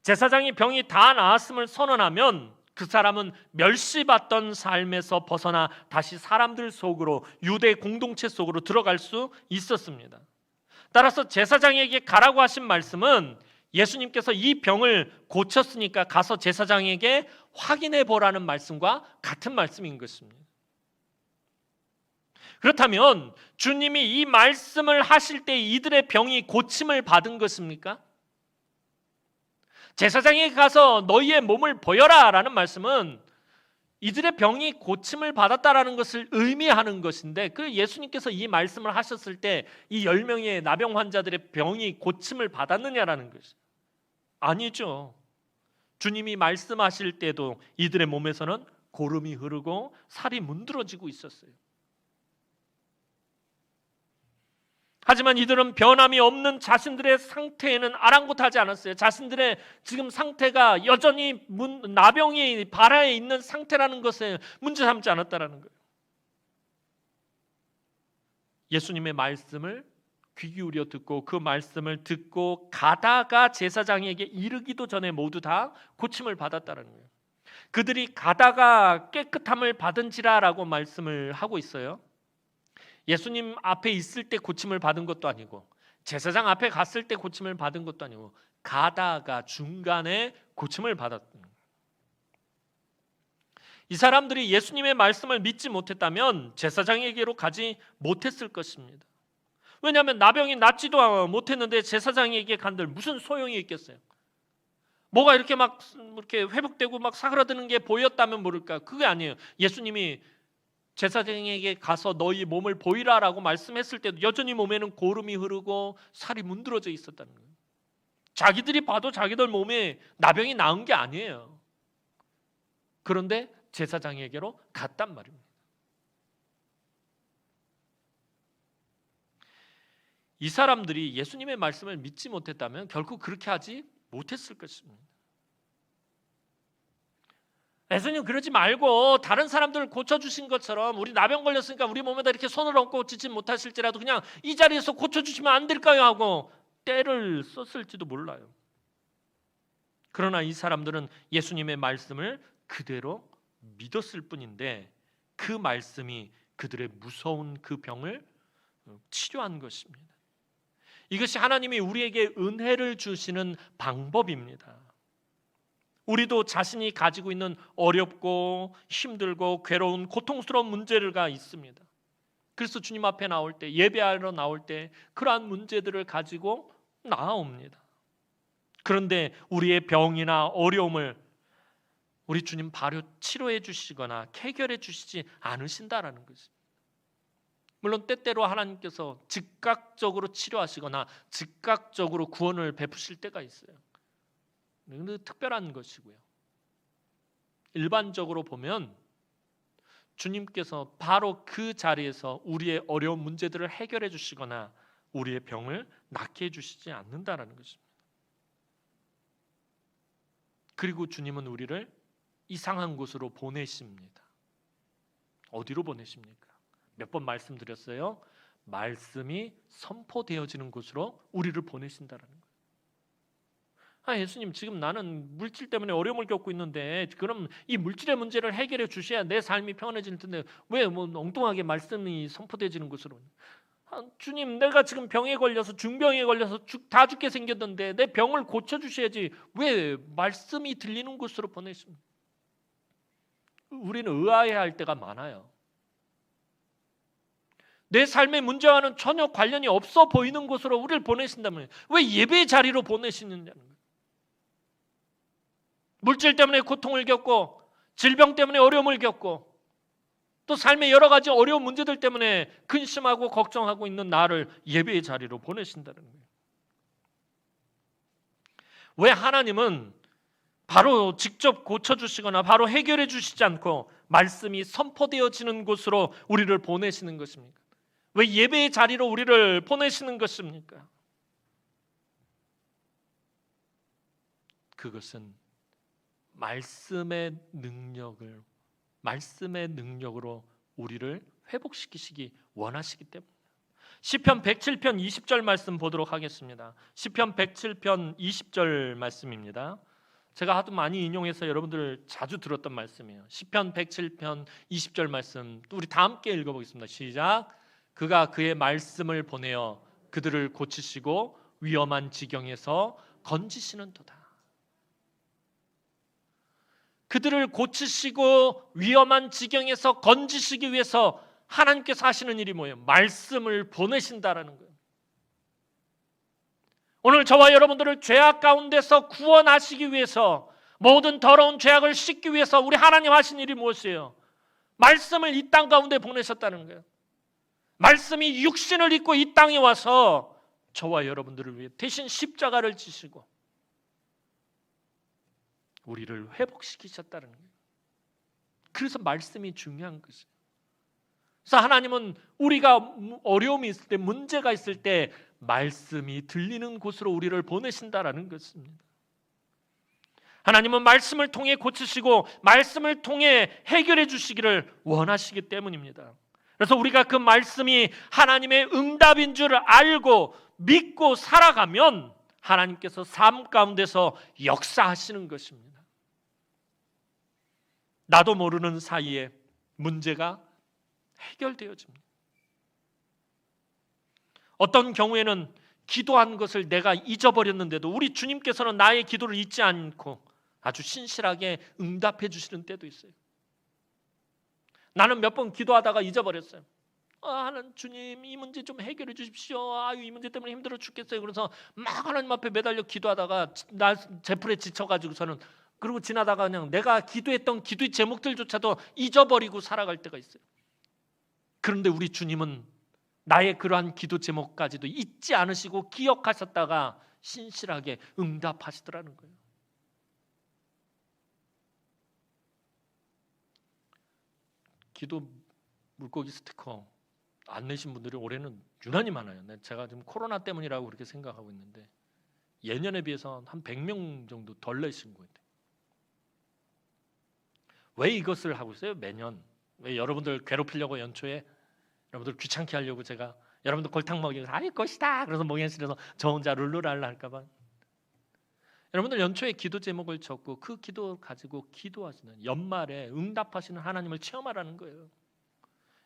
제사장이 병이 다 나았음을 선언하면 그 사람은 멸시받던 삶에서 벗어나 다시 사람들 속으로, 유대 공동체 속으로 들어갈 수 있었습니다. 따라서 제사장에게 가라고 하신 말씀은 예수님께서 이 병을 고쳤으니까 가서 제사장에게 확인해 보라는 말씀과 같은 말씀인 것입니다. 그렇다면 주님이 이 말씀을 하실 때 이들의 병이 고침을 받은 것입니까? 제사장에게 가서 너희의 몸을 보여라 라는 말씀은 이들의 병이 고침을 받았다라는 것을 의미하는 것인데, 그 예수님께서 이 말씀을 하셨을 때 이 10명의 나병 환자들의 병이 고침을 받았느냐라는 것이 아니죠. 주님이 말씀하실 때도 이들의 몸에서는 고름이 흐르고 살이 문드러지고 있었어요. 하지만 이들은 변함이 없는 자신들의 상태에는 아랑곳하지 않았어요. 자신들의 지금 상태가 여전히 나병이 발하에 있는 상태라는 것에 문제 삼지 않았다라는 거예요. 예수님의 말씀을 귀 기울여 듣고 그 말씀을 듣고 가다가 제사장에게 이르기도 전에 모두 다 고침을 받았다는 거예요. 그들이 가다가 깨끗함을 받은지라라고 말씀을 하고 있어요. 예수님 앞에 있을 때 고침을 받은 것도 아니고 제사장 앞에 갔을 때 고침을 받은 것도 아니고 가다가 중간에 고침을 받았던 거예요. 이 사람들이 예수님의 말씀을 믿지 못했다면 제사장에게로 가지 못했을 것입니다. 왜냐하면 나병이 낫지도 못했는데 제사장에게 간들 무슨 소용이 있겠어요? 뭐가 이렇게 막 이렇게 회복되고 막 사그라드는 게 보였다면 모를까? 그게 아니에요. 예수님이 제사장에게 가서 너희 몸을 보이라라고 말씀했을 때도 여전히 몸에는 고름이 흐르고 살이 문드러져 있었다는 거예요. 자기들이 봐도 자기들 몸에 나병이 나은 게 아니에요. 그런데 제사장에게로 갔단 말입니다. 이 사람들이 예수님의 말씀을 믿지 못했다면 결국 그렇게 하지 못했을 것입니다. 예수님 그러지 말고 다른 사람들을 고쳐주신 것처럼 우리 나병 걸렸으니까 우리 몸에다 이렇게 손을 얹고 짖지 못하실지라도 그냥 이 자리에서 고쳐주시면 안 될까요? 하고 때를 썼을지도 몰라요. 그러나 이 사람들은 예수님의 말씀을 그대로 믿었을 뿐인데 그 말씀이 그들의 무서운 그 병을 치료한 것입니다. 이것이 하나님이 우리에게 은혜를 주시는 방법입니다. 우리도 자신이 가지고 있는 어렵고 힘들고 괴로운 고통스러운 문제가 있습니다. 그래서 주님 앞에 나올 때, 예배하러 나올 때 그러한 문제들을 가지고 나아옵니다. 그런데 우리의 병이나 어려움을 우리 주님 바로 치료해 주시거나 해결해 주시지 않으신다라는 것입니다. 물론 때때로 하나님께서 즉각적으로 치료하시거나 즉각적으로 구원을 베푸실 때가 있어요. 그런데 특별한 것이고요. 일반적으로 보면 주님께서 바로 그 자리에서 우리의 어려운 문제들을 해결해 주시거나 우리의 병을 낫게 해주시지 않는다라는 것입니다. 그리고 주님은 우리를 이상한 곳으로 보내십니다. 어디로 보내십니까? 몇 번 말씀드렸어요. 말씀이 선포되어지는 곳으로 우리를 보내신다라는 거예요. 예수님 지금 나는 물질 때문에 어려움을 겪고 있는데 그럼 이 물질의 문제를 해결해 주셔야 내 삶이 평안해질 텐데 왜 엉뚱하게 말씀이 선포되어지는 곳으로? 주님 내가 지금 병에 걸려서 중병에 걸려서 다 죽게 생겼는데 내 병을 고쳐주셔야지 왜 말씀이 들리는 곳으로 보내십니까? 우리는 의아해할 때가 많아요. 내 삶의 문제와는 전혀 관련이 없어 보이는 곳으로 우리를 보내신다면 왜 예배의 자리로 보내시느냐는 거예요. 물질 때문에 고통을 겪고 질병 때문에 어려움을 겪고 또 삶의 여러 가지 어려운 문제들 때문에 근심하고 걱정하고 있는 나를 예배의 자리로 보내신다는 거예요. 왜 하나님은 바로 직접 고쳐주시거나 바로 해결해 주시지 않고 말씀이 선포되어지는 곳으로 우리를 보내시는 것입니까? 왜 예배의 자리로 우리를 보내시는 것입니까? 그것은 말씀의 능력으로 우리를 회복시키시기 원하시기 때문입니다. 시편 107편 20절 말씀 보도록 하겠습니다. 시편 107편 20절 말씀입니다. 제가 하도 많이 인용해서 여러분들 자주 들었던 말씀이에요. 시편 107편 20절 말씀 우리 다 함께 읽어보겠습니다. 시작. 그가 그의 말씀을 보내어 그들을 고치시고 위험한 지경에서 건지시는도다. 그들을 고치시고 위험한 지경에서 건지시기 위해서 하나님께서 하시는 일이 뭐예요? 말씀을 보내신다라는 거예요. 오늘 저와 여러분들을 죄악 가운데서 구원하시기 위해서, 모든 더러운 죄악을 씻기 위해서 우리 하나님 하신 일이 무엇이에요? 말씀을 이 땅 가운데 보내셨다는 거예요. 말씀이 육신을 입고 이 땅에 와서 저와 여러분들을 위해 대신 십자가를 지시고 우리를 회복시키셨다는 거예요. 그래서 말씀이 중요한 것이에요. 그래서 하나님은 우리가 어려움이 있을 때, 문제가 있을 때 말씀이 들리는 곳으로 우리를 보내신다라는 것입니다. 하나님은 말씀을 통해 고치시고 말씀을 통해 해결해 주시기를 원하시기 때문입니다. 그래서 우리가 그 말씀이 하나님의 응답인 줄 알고 믿고 살아가면 하나님께서 삶 가운데서 역사하시는 것입니다. 나도 모르는 사이에 문제가 해결되어집니다. 어떤 경우에는 기도한 것을 내가 잊어버렸는데도 우리 주님께서는 나의 기도를 잊지 않고 아주 신실하게 응답해 주시는 때도 있어요. 나는 몇 번 기도하다가 잊어버렸어요. 하나님, 주님 이 문제 좀 해결해 주십시오. 이 문제 때문에 힘들어 죽겠어요. 그래서 막 하나님 앞에 매달려 기도하다가 나 제풀에 지쳐가지고서는, 그리고 지나다가 그냥 내가 기도했던 기도의 제목들조차도 잊어버리고 살아갈 때가 있어요. 그런데 우리 주님은 나의 그러한 기도 제목까지도 잊지 않으시고 기억하셨다가 신실하게 응답하시더라는 거예요. 기도 물고기 스티커 안 내신 분들이 올해는 유난히 많아요. 제가 지금 코로나 때문이라고 그렇게 생각하고 있는데 예년에 비해서 한 100명 정도 덜 내신 거예요. 왜 이것을 하고 있어요? 매년 왜 여러분들 괴롭히려고, 연초에 여러분들 귀찮게 하려고 제가 여러분들 골탕 먹이고 것이다 그래서 몽현실에서 저 혼자 룰루랄라 할까봐 여러분들 연초에 기도 제목을 적고 그 기도 가지고 기도하시는, 연말에 응답하시는 하나님을 체험하라는 거예요.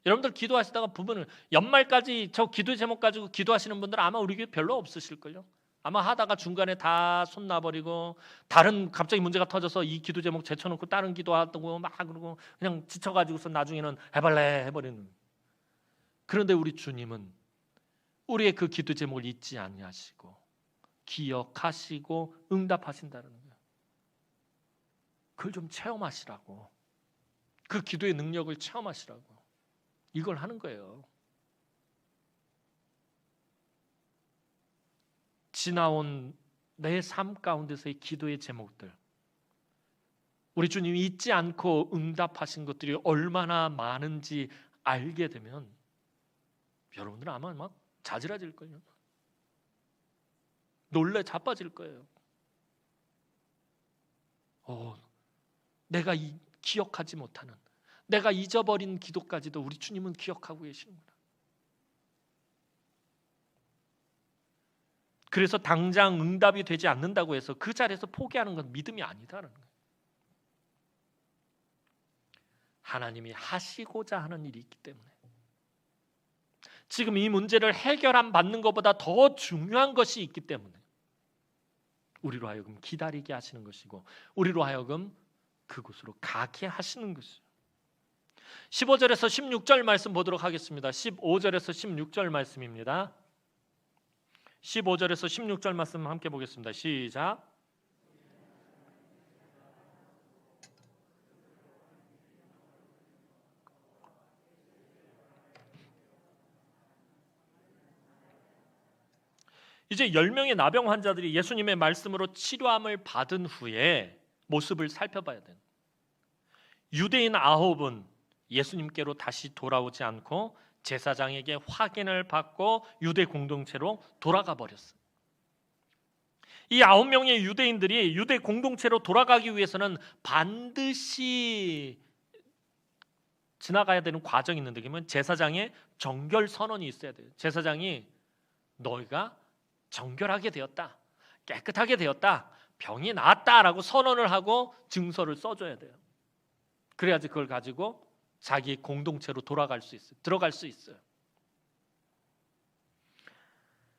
여러분들 기도하시다가 보면은 연말까지 저 기도 제목 가지고 기도하시는 분들은 아마 우리 교회 별로 없으실걸요. 아마 하다가 중간에 다 손 놔버리고 다른 갑자기 문제가 터져서 이 기도 제목 제쳐놓고 다른 기도하고 막 그러고 그냥 지쳐가지고서 나중에는 해발레 해버리는. 그런데 우리 주님은 우리의 그 기도 제목을 잊지 아니하시고 기억하시고 응답하신다는 거예요. 그걸 좀 체험하시라고, 그 기도의 능력을 체험하시라고 이걸 하는 거예요. 지나온 내 삶 가운데서의 기도의 제목들, 우리 주님이 잊지 않고 응답하신 것들이 얼마나 많은지 알게 되면 여러분들은 아마 막 자지러질걸요. 놀래 자빠질 거예요. 내가 기억하지 못하는, 내가 잊어버린 기도까지도 우리 주님은 기억하고 계시는구나. 그래서 당장 응답이 되지 않는다고 해서 그 자리에서 포기하는 건 믿음이 아니다라는 거예요. 하나님이 하시고자 하는 일이 있기 때문에, 지금 이 문제를 해결 받는 것보다 더 중요한 것이 있기 때문에 우리로 하여금 기다리게 하시는 것이고 우리로 하여금 그곳으로 가게 하시는 것이죠. 15절에서 16절 말씀 보도록 하겠습니다. 15절에서 16절 말씀입니다. 15절에서 16절 말씀 함께 보겠습니다. 시작. 이제 10명의 나병 환자들이 예수님의 말씀으로 치료함을 받은 후에 모습을 살펴봐야 돼요. 유대인 9은 예수님께로 다시 돌아오지 않고 제사장에게 확인을 받고 유대 공동체로 돌아가 버렸어요. 이 9명의 유대인들이 유대 공동체로 돌아가기 위해서는 반드시 지나가야 되는 과정이 있는데, 그러면 제사장의 정결 선언이 있어야 돼요. 제사장이 너희가 정결하게 되었다, 깨끗하게 되었다, 병이 나았다라고 선언을 하고 증서를 써줘야 돼요. 그래야지 그걸 가지고 자기 공동체로 돌아갈 수 있어요. 들어갈 수 있어요.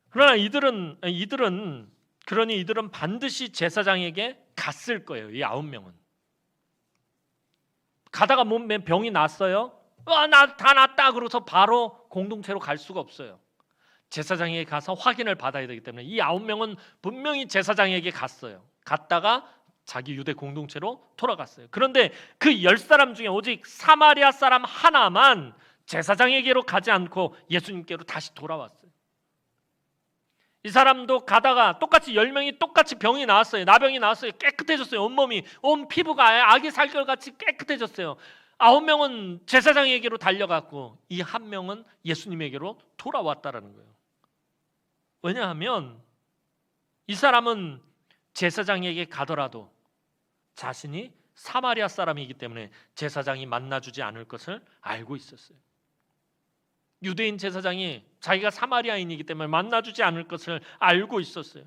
그러나 이들은 그러니 이들은 반드시 제사장에게 갔을 거예요. 이 9명은 가다가 몸에 병이 났어요. 나 다 났다 그러서 바로 공동체로 갈 수가 없어요. 제사장에게 가서 확인을 받아야 되기 때문에 이 9명은 분명히 제사장에게 갔어요. 갔다가 자기 유대 공동체로 돌아갔어요. 그런데 그 10사람 중에 오직 사마리아 사람 하나만 제사장에게로 가지 않고 예수님께로 다시 돌아왔어요. 이 사람도 가다가 똑같이 10명이 똑같이 병이 나왔어요. 나병이 나왔어요. 깨끗해졌어요. 온몸이, 온 피부가 아기 살결같이 깨끗해졌어요. 9명은 제사장에게로 달려갔고 이 한 명은 예수님에게로 돌아왔다라는 거예요. 왜냐하면 이 사람은 제사장에게 가더라도 자신이 사마리아 사람이기 때문에 제사장이 만나주지 않을 것을 알고 있었어요. 유대인 제사장이 자기가 사마리아인이기 때문에 만나주지 않을 것을 알고 있었어요.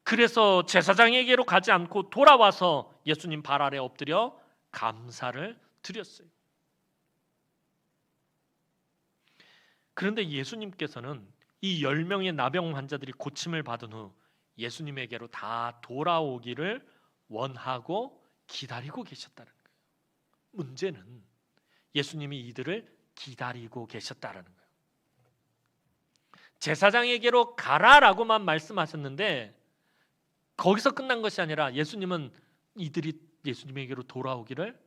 그래서 제사장에게로 가지 않고 돌아와서 예수님 발 아래 엎드려 감사를 드렸어요. 그런데 예수님께서는 이 10명의 나병 환자들이 고침을 받은 후 예수님에게로 다 돌아오기를 원하고 기다리고 계셨다는 거예요. 문제는 예수님이 이들을 기다리고 계셨다는 거예요. 제사장에게로 가라라고만 말씀하셨는데 거기서 끝난 것이 아니라 예수님은 이들이 예수님에게로 돌아오기를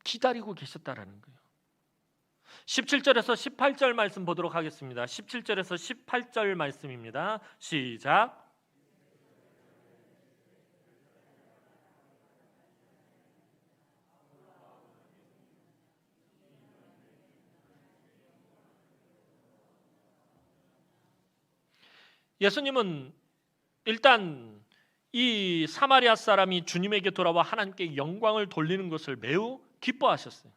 기다리고 계셨다는 거예요. 17절에서 18절 말씀 보도록 하겠습니다. 17절에서 18절 말씀입니다. 시작. 예수님은 일단 이 사마리아 사람이 주님에게 돌아와 하나님께 영광을 돌리는 것을 매우 기뻐하셨어요.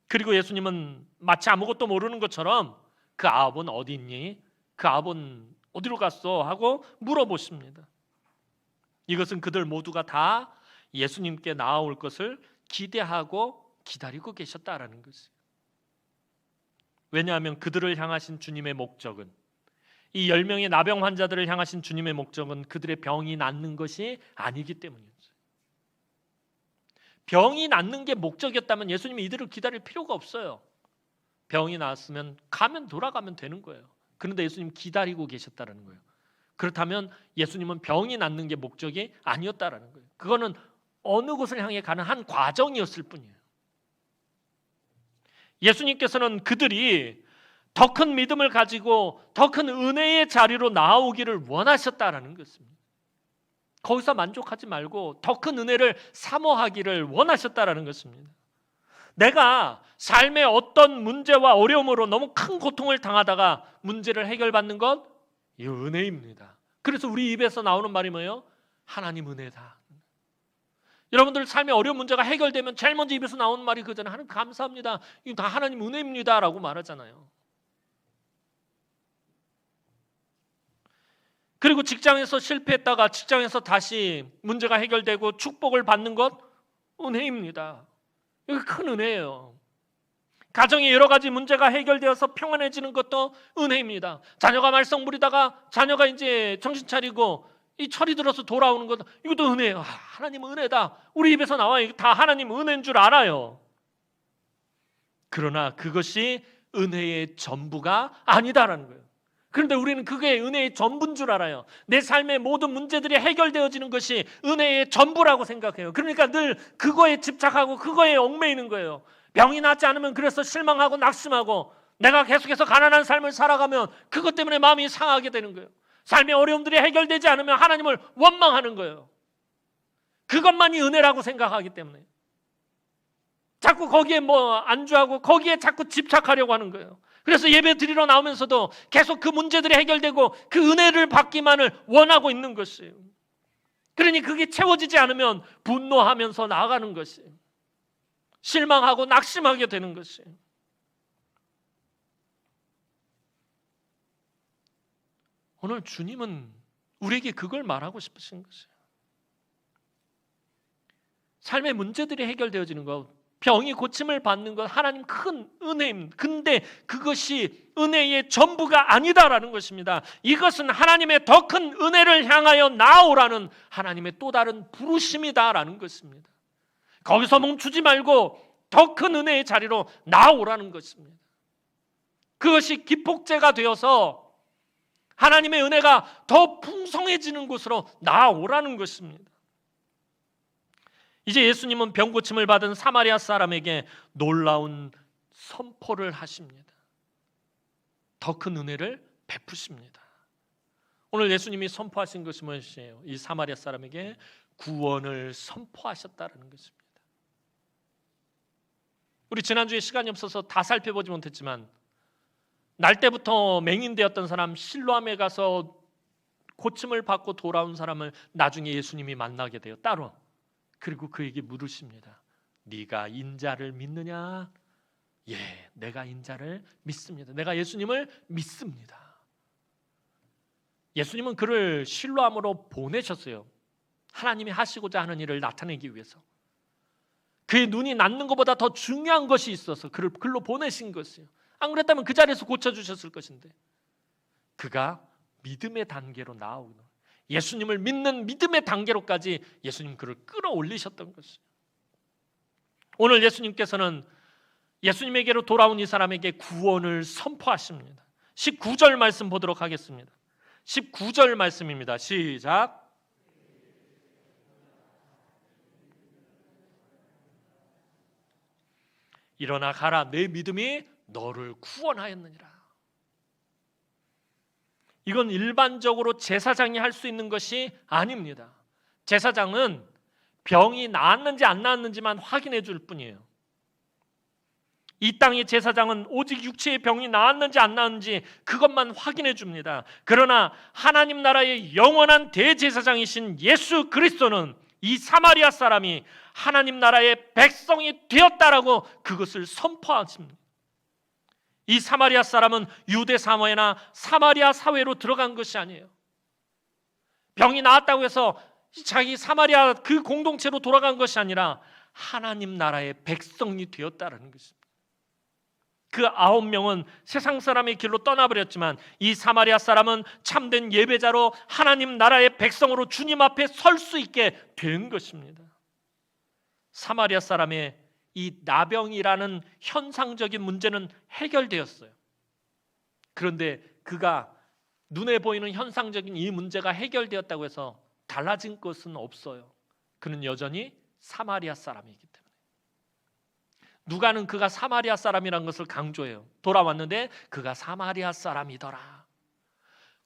그리고 예수님은 마치 아무것도 모르는 것처럼 그 아합은 어디 있니? 그 아합은 어디로 갔어? 하고 물어보십니다. 이것은 그들 모두가 다 예수님께 나아올 것을 기대하고 기다리고 계셨다라는 것이에요. 왜냐하면 그들을 향하신 주님의 목적은, 이 10명의 나병 환자들을 향하신 주님의 목적은 그들의 병이 낫는 것이 아니기 때문이었어요. 병이 낫는 게 목적이었다면 예수님이 이들을 기다릴 필요가 없어요. 병이 나았으면 돌아가면 되는 거예요. 그런데 예수님 기다리고 계셨다는 거예요. 그렇다면 예수님은 병이 낫는 게 목적이 아니었다라는 거예요. 그거는 어느 곳을 향해 가는 한 과정이었을 뿐이에요. 예수님께서는 그들이 더 큰 믿음을 가지고 더 큰 은혜의 자리로 나아오기를 원하셨다라는 것입니다. 거기서 만족하지 말고 더 큰 은혜를 사모하기를 원하셨다라는 것입니다. 내가 삶의 어떤 문제와 어려움으로 너무 큰 고통을 당하다가 문제를 해결받는 것, 이 은혜입니다. 그래서 우리 입에서 나오는 말이 뭐예요? 하나님 은혜다. 여러분들 삶의 어려운 문제가 해결되면 제일 먼저 입에서 나오는 말이 그잖아요. 하나님 감사합니다. 이거 다 하나님 은혜입니다 라고 말하잖아요. 그리고 직장에서 실패했다가 직장에서 다시 문제가 해결되고 축복을 받는 것, 은혜입니다. 이거 큰 은혜예요. 가정에 여러 가지 문제가 해결되어서 평안해지는 것도 은혜입니다. 자녀가 말썽 부리다가 자녀가 이제 정신 차리고 이 철이 들어서 돌아오는 것도, 이것도 은혜예요. 하나님 은혜다. 우리 입에서 나와. 이거 다 하나님 은혜인 줄 알아요. 그러나 그것이 은혜의 전부가 아니다라는 거예요. 그런데 우리는 그게 은혜의 전부인 줄 알아요. 내 삶의 모든 문제들이 해결되어지는 것이 은혜의 전부라고 생각해요. 그러니까 늘 그거에 집착하고 그거에 얽매이는 거예요. 병이 낫지 않으면 그래서 실망하고 낙심하고, 내가 계속해서 가난한 삶을 살아가면 그것 때문에 마음이 상하게 되는 거예요. 삶의 어려움들이 해결되지 않으면 하나님을 원망하는 거예요. 그것만이 은혜라고 생각하기 때문에 자꾸 거기에 안주하고 거기에 자꾸 집착하려고 하는 거예요. 그래서 예배 드리러 나오면서도 계속 그 문제들이 해결되고 그 은혜를 받기만을 원하고 있는 것이에요. 그러니 그게 채워지지 않으면 분노하면서 나아가는 것이에요. 실망하고 낙심하게 되는 것이에요. 오늘 주님은 우리에게 그걸 말하고 싶으신 것이에요. 삶의 문제들이 해결되어지는 것, 병이 고침을 받는 것 하나님 큰 은혜입니다. 근데 그것이 은혜의 전부가 아니다라는 것입니다. 이것은 하나님의 더 큰 은혜를 향하여 나아오라는 하나님의 또 다른 부르심이다라는 것입니다. 거기서 멈추지 말고 더 큰 은혜의 자리로 나아오라는 것입니다. 그것이 기폭제가 되어서 하나님의 은혜가 더 풍성해지는 곳으로 나아오라는 것입니다. 이제 예수님은 병 고침을 받은 사마리아 사람에게 놀라운 선포를 하십니다. 더 큰 은혜를 베푸십니다. 오늘 예수님이 선포하신 것이 무엇이에요? 이 사마리아 사람에게 구원을 선포하셨다는 것입니다. 우리 지난주에 시간이 없어서 다 살펴보지 못했지만 날 때부터 맹인되었던 사람, 실로암에 가서 고침을 받고 돌아온 사람을 나중에 예수님이 만나게 돼요. 따로. 그리고 그에게 물으십니다. 네가 인자를 믿느냐? 예, 내가 인자를 믿습니다. 내가 예수님을 믿습니다. 예수님은 그를 실로암으로 보내셨어요. 하나님이 하시고자 하는 일을 나타내기 위해서. 그의 눈이 낫는 것보다 더 중요한 것이 있어서 그를 글로 보내신 것이에요. 안 그랬다면 그 자리에서 고쳐주셨을 것인데 그가 믿음의 단계로 나아오는, 예수님을 믿는 믿음의 단계로까지 예수님 그를 끌어올리셨던 것이에요. 오늘 예수님께서는 예수님에게로 돌아온 이 사람에게 구원을 선포하십니다. 19절 말씀 보도록 하겠습니다. 19절 말씀입니다. 시작. 일어나 가라, 내 믿음이 너를 구원하였느니라. 이건 일반적으로 제사장이 할 수 있는 것이 아닙니다. 제사장은 병이 나았는지 안 나았는지만 확인해 줄 뿐이에요. 이 땅의 제사장은 오직 육체의 병이 나았는지 안 나았는지 그것만 확인해 줍니다. 그러나 하나님 나라의 영원한 대제사장이신 예수 그리스도는 이 사마리아 사람이 하나님 나라의 백성이 되었다라고 그것을 선포하십니다. 이 사마리아 사람은 유대 사회나 사마리아 사회로 들어간 것이 아니에요. 병이 나았다고 해서 자기 사마리아 그 공동체로 돌아간 것이 아니라 하나님 나라의 백성이 되었다는 것입니다. 그 9명은 세상 사람의 길로 떠나버렸지만 이 사마리아 사람은 참된 예배자로 하나님 나라의 백성으로 주님 앞에 설 수 있게 된 것입니다. 사마리아 사람의 이 나병이라는 현상적인 문제는 해결되었어요. 그런데 그가 눈에 보이는 현상적인 이 문제가 해결되었다고 해서 달라진 것은 없어요. 그는 여전히 사마리아 사람이기 때문에. 누가는 그가 사마리아 사람이라는 것을 강조해요. 돌아왔는데 그가 사마리아 사람이더라.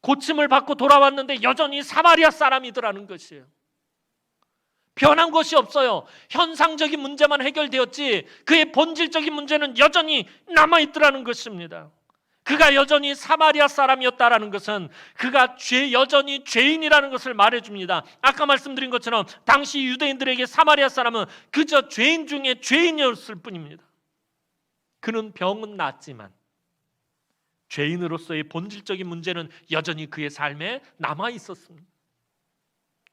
고침을 받고 돌아왔는데 여전히 사마리아 사람이더라는 것이에요. 변한 것이 없어요. 현상적인 문제만 해결되었지 그의 본질적인 문제는 여전히 남아있더라는 것입니다. 그가 여전히 사마리아 사람이었다라는 것은 그가 여전히 죄인이라는 것을 말해줍니다. 아까 말씀드린 것처럼 당시 유대인들에게 사마리아 사람은 그저 죄인 중에 죄인이었을 뿐입니다. 그는 병은 낫지만 죄인으로서의 본질적인 문제는 여전히 그의 삶에 남아있었습니다.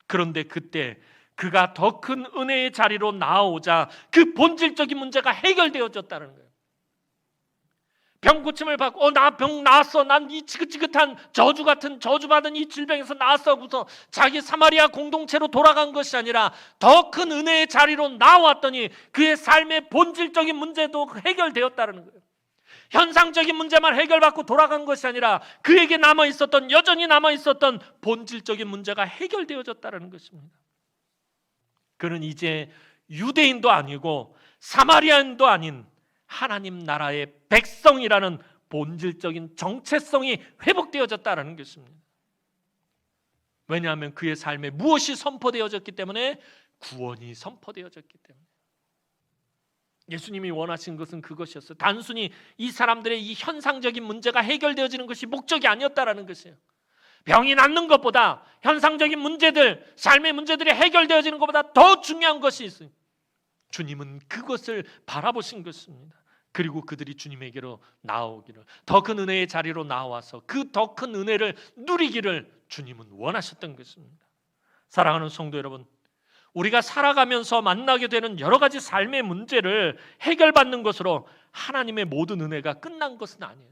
그런데 그때 그가 더 큰 은혜의 자리로 나아오자 그 본질적인 문제가 해결되어졌다는 거예요. 병 고침을 받고 나 병 나았어, 난 이 지긋지긋한 저주 같은 저주받은 이 질병에서 나았어 하고서 자기 사마리아 공동체로 돌아간 것이 아니라 더 큰 은혜의 자리로 나왔더니 그의 삶의 본질적인 문제도 해결되었다는 거예요. 현상적인 문제만 해결받고 돌아간 것이 아니라 그에게 남아있었던, 여전히 남아있었던 본질적인 문제가 해결되어졌다는 것입니다. 그는 이제 유대인도 아니고 사마리아인도 아닌 하나님 나라의 백성이라는 본질적인 정체성이 회복되어졌다는 것입니다. 왜냐하면 그의 삶에 무엇이 선포되어졌기 때문에? 구원이 선포되어졌기 때문에. 예수님이 원하신 것은 그것이었어요. 단순히 이 사람들의 이 현상적인 문제가 해결되어지는 것이 목적이 아니었다라는 것이에요. 병이 낫는 것보다 현상적인 문제들, 삶의 문제들이 해결되어지는 것보다 더 중요한 것이 있어요. 주님은 그것을 바라보신 것입니다. 그리고 그들이 주님에게로 나오기를, 더 큰 은혜의 자리로 나와서 그 더 큰 은혜를 누리기를 주님은 원하셨던 것입니다. 사랑하는 성도 여러분, 우리가 살아가면서 만나게 되는 여러 가지 삶의 문제를 해결받는 것으로 하나님의 모든 은혜가 끝난 것은 아니에요.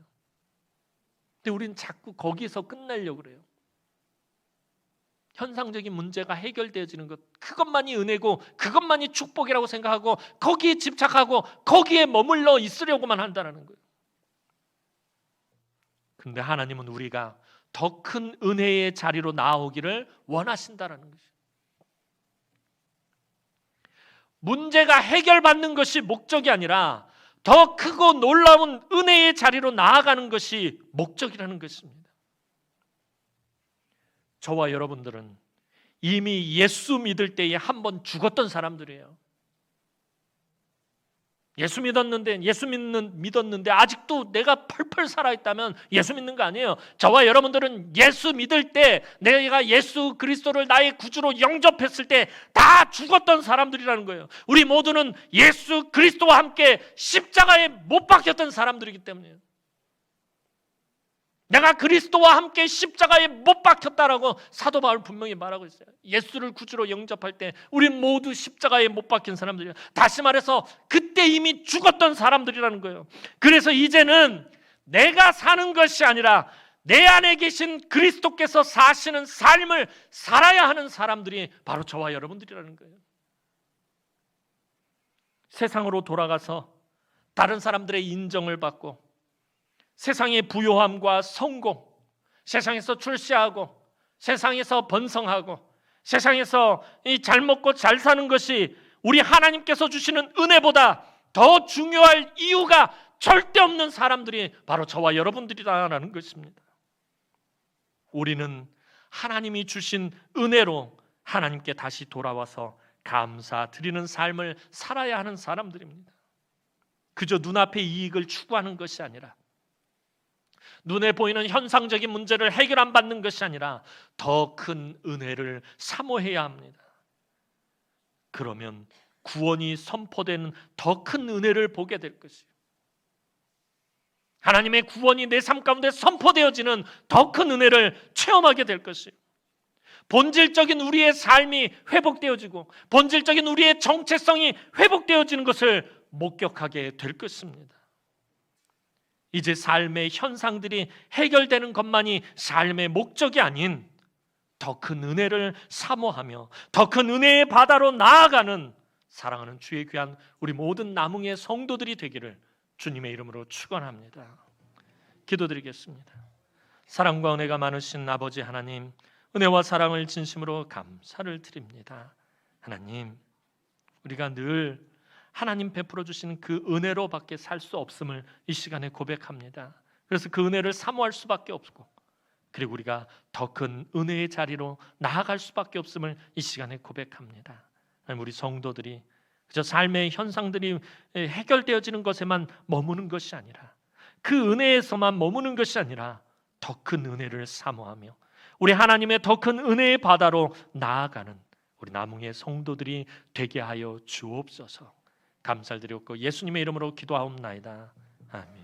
근데 우리는 자꾸 거기서 끝내려고 그래요. 현상적인 문제가 해결되어지는 것, 그것만이 은혜고 그것만이 축복이라고 생각하고 거기에 집착하고 거기에 머물러 있으려고만 한다는 거예요. 근데 하나님은 우리가 더 큰 은혜의 자리로 나아오기를 원하신다는 것이에요. 문제가 해결받는 것이 목적이 아니라 더 크고 놀라운 은혜의 자리로 나아가는 것이 목적이라는 것입니다. 저와 여러분들은 이미 예수 믿을 때에 한 번 죽었던 사람들이에요. 예수 믿었는데 아직도 내가 펄펄 살아있다면 예수 믿는 거 아니에요. 저와 여러분들은 예수 믿을 때, 내가 예수 그리스도를 나의 구주로 영접했을 때 다 죽었던 사람들이라는 거예요. 우리 모두는 예수 그리스도와 함께 십자가에 못 박혔던 사람들이기 때문이에요. 내가 그리스도와 함께 십자가에 못 박혔다라고 사도 바울 분명히 말하고 있어요. 예수를 구주로 영접할 때 우린 모두 십자가에 못 박힌 사람들이에요. 다시 말해서 그때 이미 죽었던 사람들이라는 거예요. 그래서 이제는 내가 사는 것이 아니라 내 안에 계신 그리스도께서 사시는 삶을 살아야 하는 사람들이 바로 저와 여러분들이라는 거예요. 세상으로 돌아가서 다른 사람들의 인정을 받고 세상의 부요함과 성공, 세상에서 출세하고 세상에서 번성하고 세상에서 잘 먹고 잘 사는 것이 우리 하나님께서 주시는 은혜보다 더 중요할 이유가 절대 없는 사람들이 바로 저와 여러분들이라는 것입니다. 우리는 하나님이 주신 은혜로 하나님께 다시 돌아와서 감사드리는 삶을 살아야 하는 사람들입니다. 그저 눈앞의 이익을 추구하는 것이 아니라, 눈에 보이는 현상적인 문제를 해결 안 받는 것이 아니라 더 큰 은혜를 사모해야 합니다. 그러면 구원이 선포되는 더 큰 은혜를 보게 될 것이에요. 하나님의 구원이 내 삶 가운데 선포되어지는 더 큰 은혜를 체험하게 될 것이에요. 본질적인 우리의 삶이 회복되어지고 본질적인 우리의 정체성이 회복되어지는 것을 목격하게 될 것입니다. 이제 삶의 현상들이 해결되는 것만이 삶의 목적이 아닌 더 큰 은혜를 사모하며 더 큰 은혜의 바다로 나아가는 사랑하는 주의 귀한 우리 모든 남흥의 성도들이 되기를 주님의 이름으로 축원합니다. 기도드리겠습니다. 사랑과 은혜가 많으신 아버지 하나님, 은혜와 사랑을 진심으로 감사를 드립니다. 하나님, 우리가 늘 하나님 베풀어 주시는 그 은혜로밖에 살 수 없음을 이 시간에 고백합니다. 그래서 그 은혜를 사모할 수밖에 없고, 그리고 우리가 더 큰 은혜의 자리로 나아갈 수밖에 없음을 이 시간에 고백합니다. 우리 성도들이 그저 삶의 현상들이 해결되어지는 것에만 머무는 것이 아니라, 그 은혜에서만 머무는 것이 아니라 더 큰 은혜를 사모하며 우리 하나님의 더 큰 은혜의 바다로 나아가는 우리 남흥의 성도들이 되게 하여 주옵소서. 감사드렸고 예수님의 이름으로 기도하옵나이다. 아멘.